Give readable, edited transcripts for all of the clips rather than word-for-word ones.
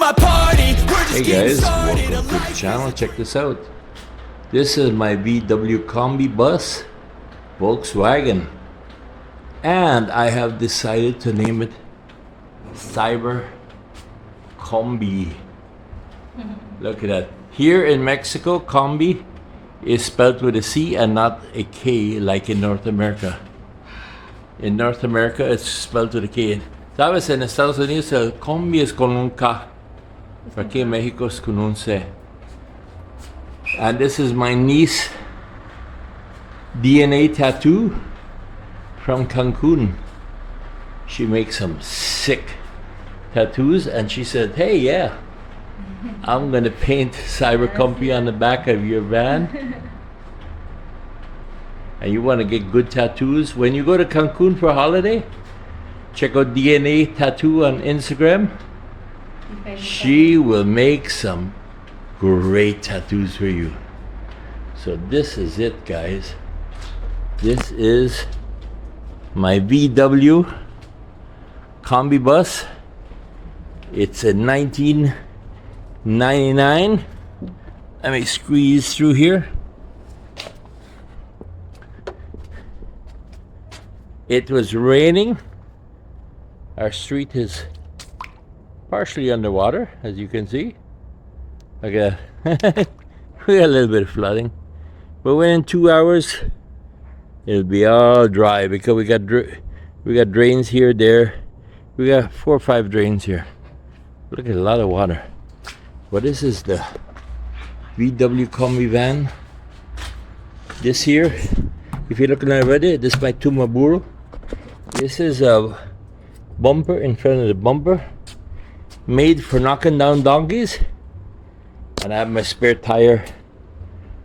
my party. We're just Hey getting guys, started. welcome to the channel. Check this out. This is my VW Combi bus, Volkswagen, and I have decided to name it Cyber Combi. Look at that. Here in Mexico, Combi is spelled with a C and not a K like in North America. In North America, it's spelled with a K. Sabes, en Estados Unidos el Combi es con un K. Aquí en Mexico es con un C. And this is my niece DNA tattoo from Cancun. She makes some sick tattoos and she said, hey, yeah, I'm gonna paint Cyber Combi on the back of your van. And you wanna get good tattoos? When you go to Cancun for a holiday, check out DNA Tattoo on Instagram. She will make some great tattoos for you. So this is it, guys. This is my VW Combi bus. It's a 1999. Let me squeeze through here. It was raining. Our street is partially underwater, as you can see. Look at that. We got a little bit of flooding, but within 2 hours it'll be all dry because we got drains here, there. We got 4 or 5 drains here. Look at a lot of water. But this is the VW Combi van. This here, if you're looking already, this is my Tumaburo. This is a bumper in front of the bumper, made for knocking down donkeys. And I have my spare tire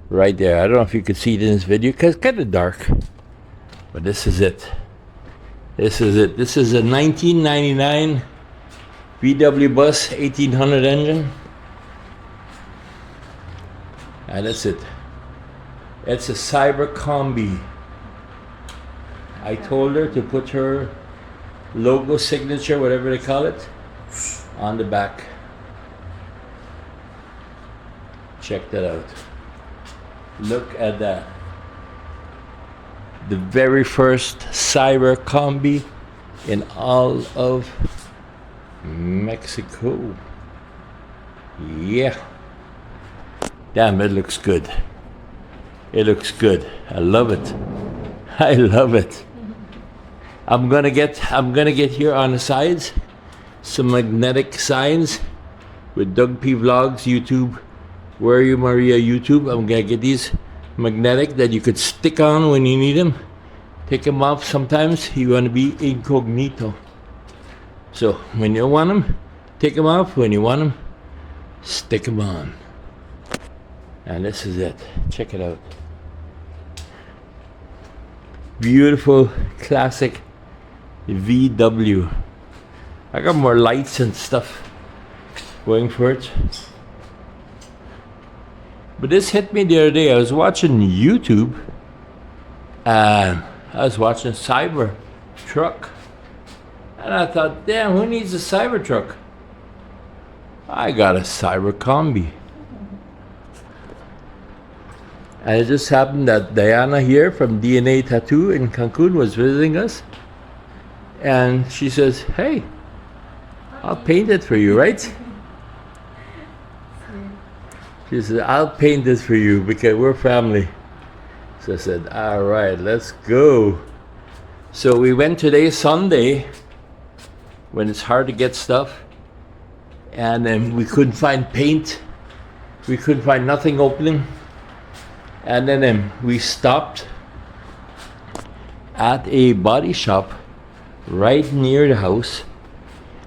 right there. I don't know if you can see it in this video because it's kind of dark, but this is it. This is it. This is a 1999 VW bus, 1800 engine, and that's it. It's a Cyber Combi. I told her to put her logo, signature, whatever they call it, on the back. Check that out. Look at that. The very first Cyber Combi in all of Mexico. Yeah. Damn, it looks good. It looks good. I love it. I love it. I'm gonna get here on the sides some magnetic signs with DougP Vlogs YouTube. Where are you, Maria? YouTube. I'm gonna get these magnetic that you could stick on when you need them. Take them off sometimes. You want to be incognito. So when you want them, take them off. When you want them, stick them on. And this is it. Check it out. Beautiful, classic VW. I got more lights and stuff going for it. But this hit me the other day. I was watching YouTube and I was watching Cybertruck. And I thought, damn, who needs a Cybertruck? I got a Cyber Combi. And it just happened that Diana here from DNA Tattoo in Cancun was visiting us. And she says, hey, I'll paint it for you, right? She said, I'll paint this for you because we're family. So I said, all right, let's go. So we went today, Sunday, when it's hard to get stuff. And then we couldn't find paint. We couldn't find nothing opening. And then we stopped at a body shop right near the house.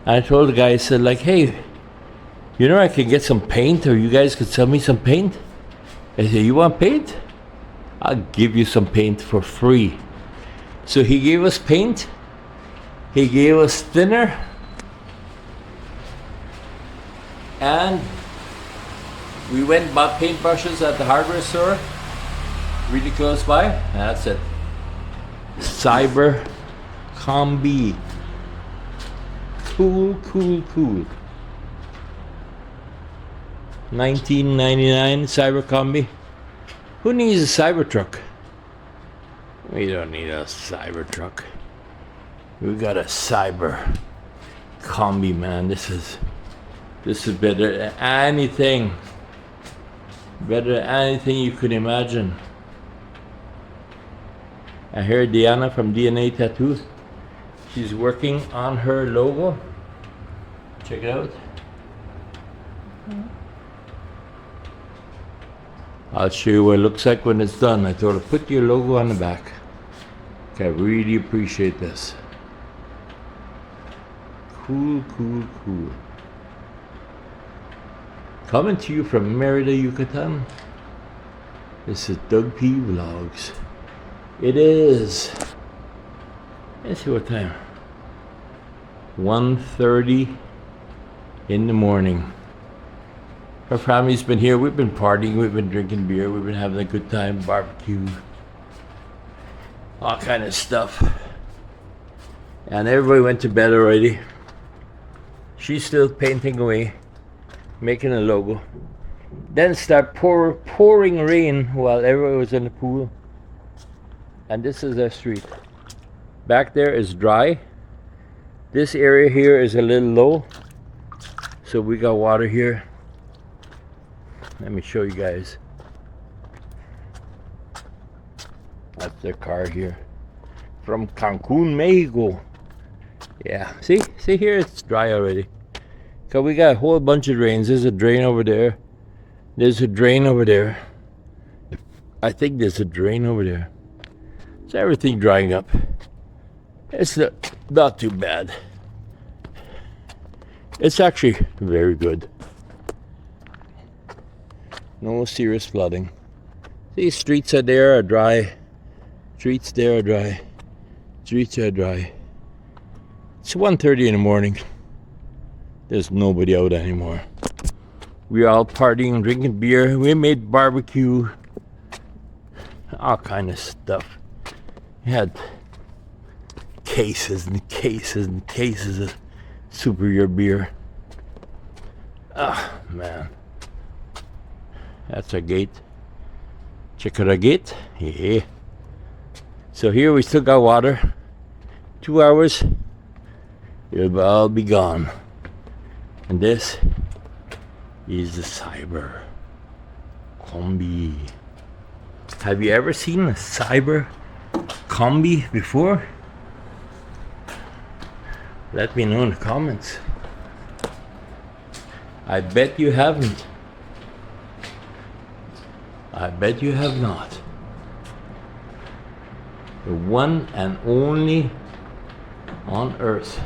And I told the guy, I said, like, hey, you know I can get some paint, or you guys could sell me some paint? I said, you want paint? I'll give you some paint for free. So he gave us paint. He gave us thinner. And we went and bought paintbrushes at the hardware store, really close by. And that's it. Cyber Combi. Cool, cool, cool. $19.99 Cyber Combi. Who needs a Cybertruck? We don't need a Cybertruck. We got a Cyber Combi, man. This is better than anything. Better than anything you could imagine. I heard Diana from DNA Tattoo. She's working on her logo. Check it out. I'll show you what it looks like when it's done. I told her, put your logo on the back. Okay, I really appreciate this. Cool, cool, cool. Coming to you from Merida, Yucatan. This is DougP Vlogs. It is, let's see what time. 1:30 in the morning. Our family's been here. We've been partying. We've been drinking beer. We've been having a good time. Barbecue. All kind of stuff. And everybody went to bed already. She's still painting away, making a logo. Then start pouring rain while everybody was in the pool. And this is our street. Back there is dry. This area here is a little low. So we got water here. Let me show you guys. That's their car here. From Cancun, Mexico. Yeah, see here it's dry already. So we got a whole bunch of drains. There's a drain over there. There's a drain over there. I think there's a drain over there. So everything drying up. It's not too bad. It's actually very good. No serious flooding. These streets are there are dry. Streets there are dry. Streets are dry. It's 1:30 in the morning. There's nobody out anymore. We're all partying, drinking beer. We made barbecue. All kind of stuff. We had cases and cases and cases of superior beer. Ah, man. That's our gate. Check out our gate. Yeah. So here we still got water. 2 hours. It'll all be gone. And this is the Cyber Combi. Have you ever seen a Cyber Combi before? Let me know in the comments. I bet you haven't. I bet you have not. The one and only on Earth.